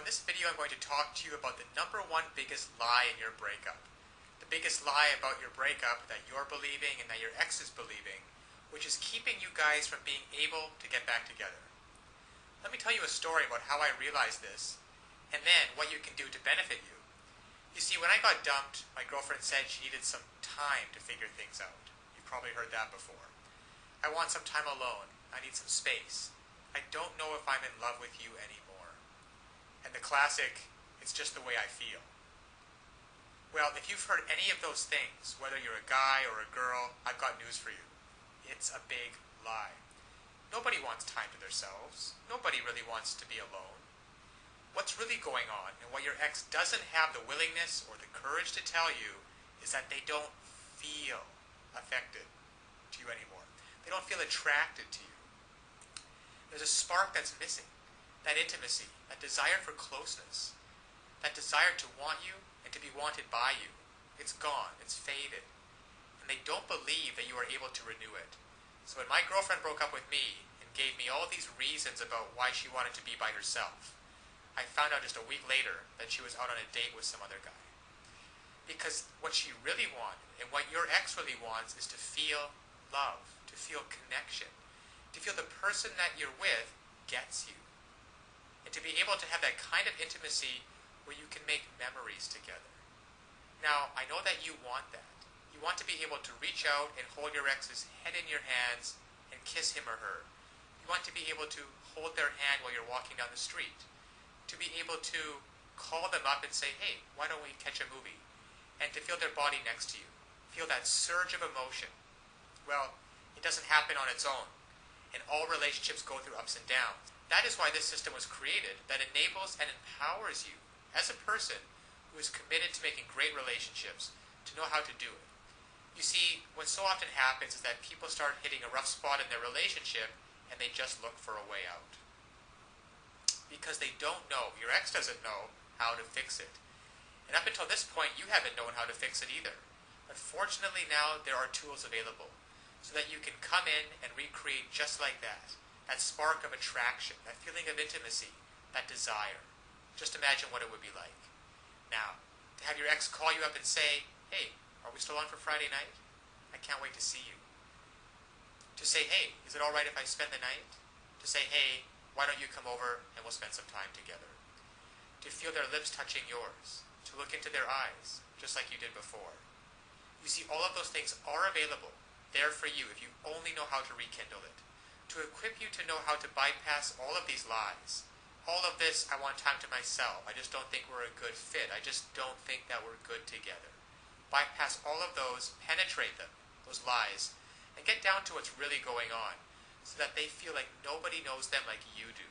this video I'm going to talk to you about the number one biggest lie in your breakup. The biggest lie about your breakup that you're believing and that your ex is believing, which is keeping you guys from being able to get back together. Let me tell you a story about how I realized this, and then what you can do to benefit you. You see, when I got dumped, my girlfriend said she needed some time to figure things out. You've probably heard that before. I want some time alone. I need some space. I don't know if I'm in love with you anymore. And the classic, it's just the way I feel. Well, if you've heard any of those things, whether you're a guy or a girl, I've got news for you. It's a big lie. Nobody wants time to themselves. Nobody really wants to be alone. What's really going on, and what your ex doesn't have the willingness or the courage to tell you, is that they don't feel affected to you anymore. They don't feel attracted to you. There's a spark that's missing. That intimacy, that desire for closeness, that desire to want you and to be wanted by you. It's gone. It's faded. And they don't believe that you are able to renew it. So when my girlfriend broke up with me and gave me all these reasons about why she wanted to be by herself, I found out just a week later that she was out on a date with some other guy. Because what she really wanted, and what your ex really wants, is to feel love, to feel connection, to feel the person that you're with gets you. And to be able to have that kind of intimacy where you can make memories together. Now, I know that you want that. You want to be able to reach out and hold your ex's head in your hands and kiss him or her. You want to be able to hold their hand while you're walking down the street. To be able to call them up and say, hey, why don't we catch a movie? And to feel their body next to you. Feel that surge of emotion. Well, it doesn't happen on its own. And all relationships go through ups and downs. That is why this system was created, that enables and empowers you as a person who is committed to making great relationships to know how to do it. You see, what so often happens is that people start hitting a rough spot in their relationship and they just look for a way out. Because they don't know, your ex doesn't know how to fix it. And up until this point, you haven't known how to fix it either. But fortunately now, there are tools available so that you can come in and recreate just like that. That spark of attraction, that feeling of intimacy, that desire. Just imagine what it would be like. Now, to have your ex call you up and say, hey, are we still on for Friday night? I can't wait to see you. To say, hey, is it alright if I spend the night? To say, hey, why don't you come over and we'll spend some time together? To feel their lips touching yours. To look into their eyes, just like you did before. You see, all of those things are available, there for you if you only know how to rekindle it. To equip you to know how to bypass all of these lies. All of this, I want time to myself. I just don't think we're a good fit. I just don't think that we're good together. Bypass all of those, penetrate them, those lies, and get down to what's really going on so that they feel like nobody knows them like you do.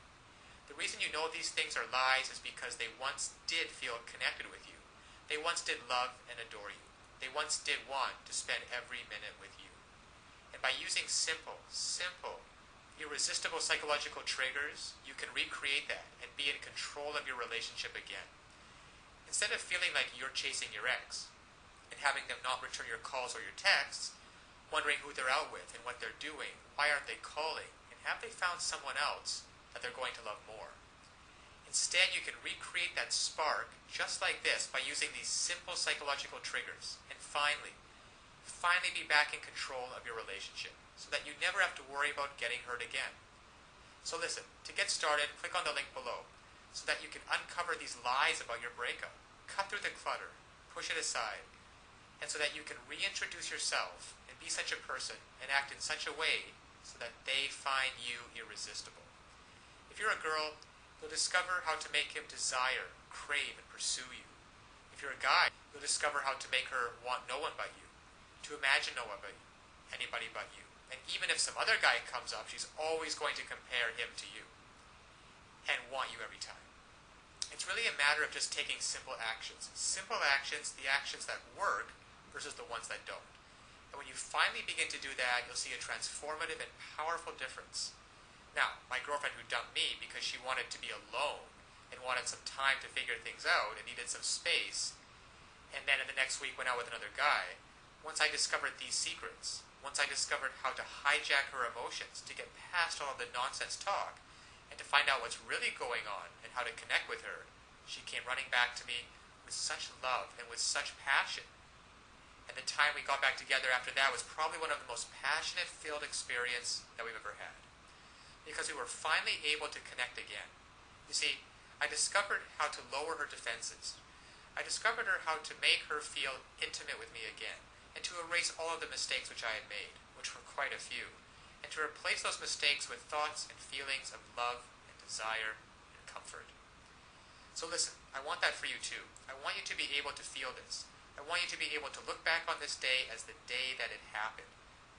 The reason you know these things are lies is because they once did feel connected with you. They once did love and adore you. They once did want to spend every minute with you. And by using simple, irresistible psychological triggers, you can recreate that and be in control of your relationship again. Instead of feeling like you're chasing your ex and having them not return your calls or your texts, wondering who they're out with and what they're doing, why aren't they calling, and have they found someone else that they're going to love more. Instead, you can recreate that spark just like this by using these simple psychological triggers and finally be back in control of your relationship so that you never have to worry about getting hurt again. So listen, to get started, click on the link below so that you can uncover these lies about your breakup, cut through the clutter, push it aside, and so that you can reintroduce yourself and be such a person and act in such a way so that they find you irresistible. If you're a girl, you'll discover how to make him desire, crave, and pursue you. If you're a guy, you'll discover how to make her want no one but you, to imagine no one but you, anybody but you. And even if some other guy comes up, she's always going to compare him to you and want you every time. It's really a matter of just taking simple actions. Simple actions, the actions that work versus the ones that don't. And when you finally begin to do that, you'll see a transformative and powerful difference. Now, my girlfriend who dumped me because she wanted to be alone and wanted some time to figure things out and needed some space, and then in the next week went out with another guy, once I discovered these secrets, once I discovered how to hijack her emotions to get past all of the nonsense talk and to find out what's really going on and how to connect with her, She came running back to me with such love and with such passion. And the time we got back together after that was probably one of the most passionate filled experience that we've ever had. Because we were finally able to connect again. You see, I discovered how to lower her defenses. I discovered how to make her feel intimate with me again, and to erase all of the mistakes which I had made, which were quite a few, and to replace those mistakes with thoughts and feelings of love and desire and comfort. So listen, I want that for you too. I want you to be able to feel this. I want you to be able to look back on this day as the day that it happened.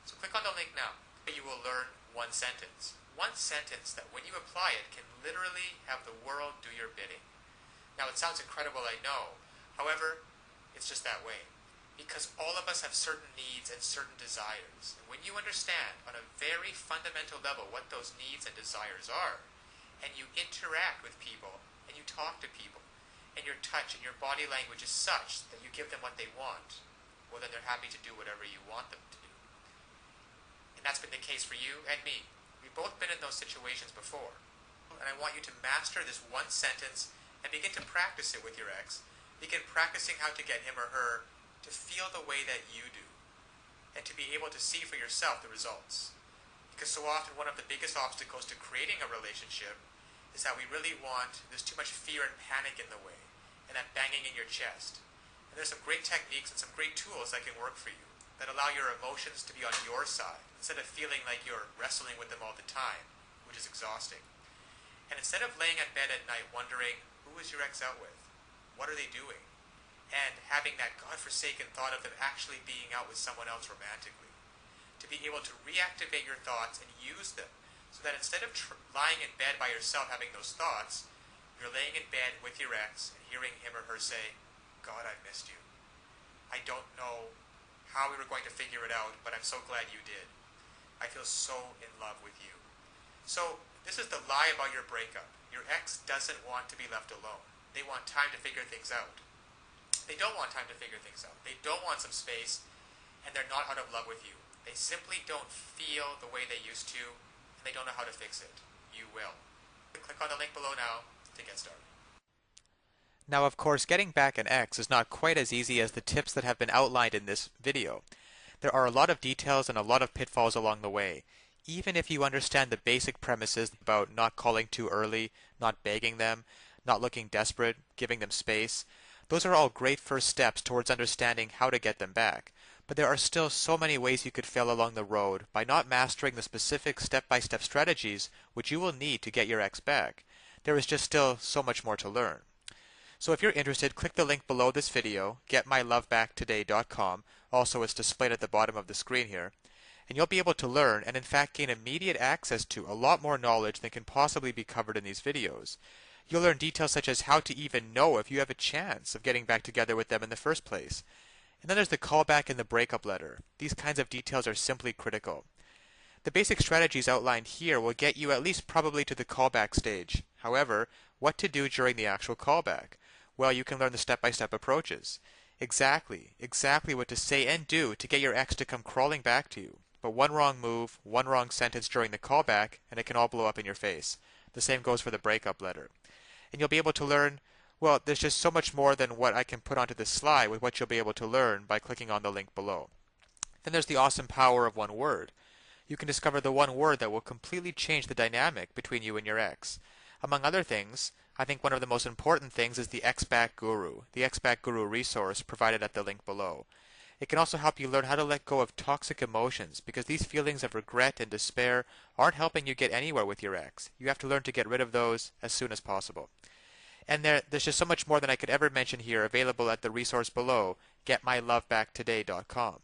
So click on the link now. You will learn one sentence. One sentence that when you apply it can literally have the world do your bidding. Now it sounds incredible, I know. However, it's just that way. Because all of us have certain needs and certain desires. And when you understand on a very fundamental level what those needs and desires are, and you interact with people, and you talk to people, and your touch and your body language is such that you give them what they want, well then they're happy to do whatever you want them to do. And that's been the case for you and me. We've both been in those situations before. And I want you to master this one sentence and begin to practice it with your ex. Begin practicing how to get him or her to feel the way that you do, and to be able to see for yourself the results. Because so often one of the biggest obstacles to creating a relationship is that we really want, there's too much fear and panic in the way, and that banging in your chest. And there's some great techniques and some great tools that can work for you, that allow your emotions to be on your side, instead of feeling like you're wrestling with them all the time, which is exhausting. And instead of laying in bed at night wondering, who is your ex out with? What are they doing? And having that godforsaken thought of them actually being out with someone else romantically. To be able to reactivate your thoughts and use them, so that instead of lying in bed by yourself having those thoughts, you're laying in bed with your ex and hearing him or her say, God, I missed you. I don't know how we were going to figure it out, but I'm so glad you did. I feel so in love with you. So this is the lie about your breakup. Your ex doesn't want to be left alone. They want time to figure things out. They don't want time to figure things out. They don't want some space, and they're not out of love with you. They simply don't feel the way they used to, and they don't know how to fix it. You will. Click on the link below now to get started. Now, of course, getting back an ex is not quite as easy as the tips that have been outlined in this video. There are a lot of details and a lot of pitfalls along the way. Even if you understand the basic premises about not calling too early, not begging them, not looking desperate, giving them space, those are all great first steps towards understanding how to get them back. But there are still so many ways you could fail along the road by not mastering the specific step-by-step strategies which you will need to get your ex back. There is just still so much more to learn. So if you're interested, click the link below this video, getmylovebacktoday.com. Also, it's displayed at the bottom of the screen here. And you'll be able to learn and in fact gain immediate access to a lot more knowledge than can possibly be covered in these videos. You'll learn details such as how to even know if you have a chance of getting back together with them in the first place. And then there's the callback and the breakup letter. These kinds of details are simply critical. The basic strategies outlined here will get you at least probably to the callback stage. However, what to do during the actual callback? Well, you can learn the step-by-step approaches. Exactly what to say and do to get your ex to come crawling back to you. But one wrong move, one wrong sentence during the callback, and it can all blow up in your face. The same goes for the breakup letter. And you'll be able to learn, well, there's just so much more than what I can put onto this slide with what you'll be able to learn by clicking on the link below. Then there's the awesome power of one word. You can discover the one word that will completely change the dynamic between you and your ex. Among other things, I think one of the most important things is the Ex-Back Guru, the Ex-Back Guru resource provided at the link below. It can also help you learn how to let go of toxic emotions, because these feelings of regret and despair aren't helping you get anywhere with your ex. You have to learn to get rid of those as soon as possible. And there's just so much more than I could ever mention here available at the resource below, getmylovebacktoday.com.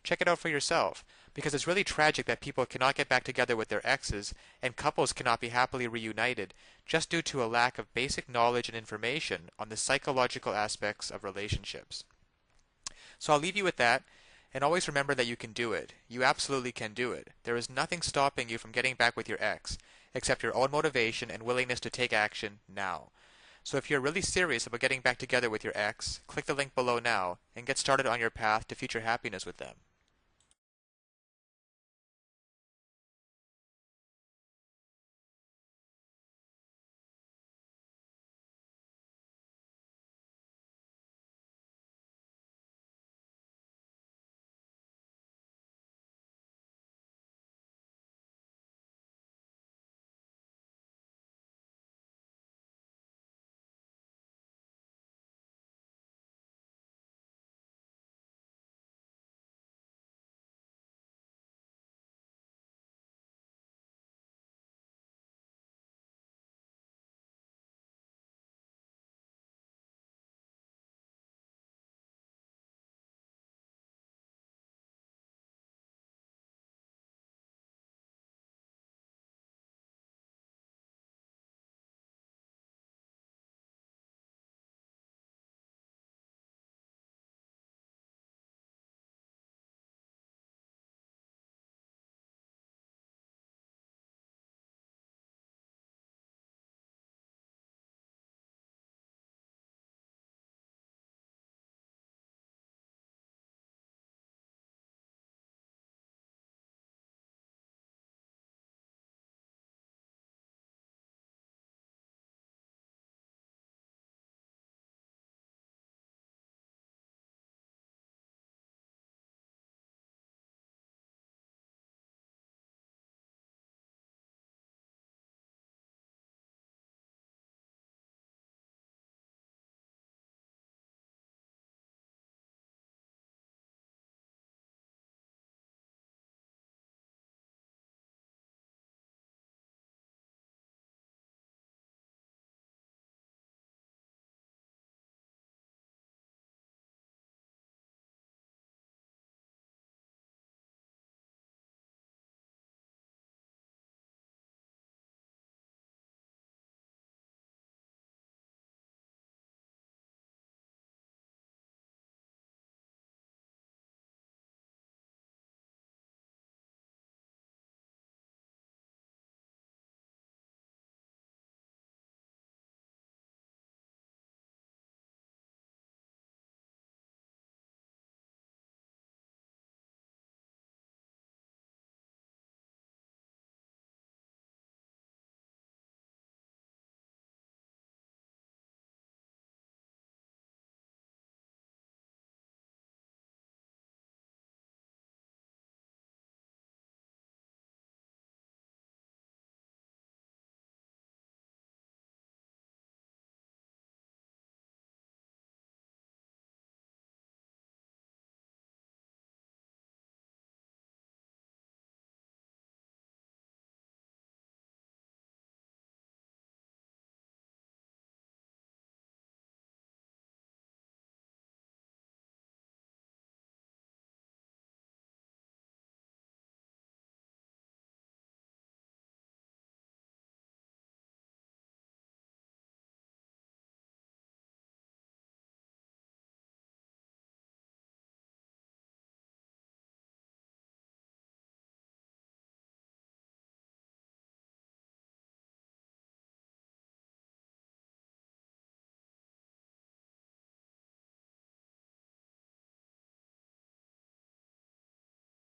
Check it out for yourself, because it's really tragic that people cannot get back together with their exes and couples cannot be happily reunited just due to a lack of basic knowledge and information on the psychological aspects of relationships. So I'll leave you with that, and always remember that you can do it. You absolutely can do it. There is nothing stopping you from getting back with your ex, except your own motivation and willingness to take action now. So if you're really serious about getting back together with your ex, click the link below now and get started on your path to future happiness with them.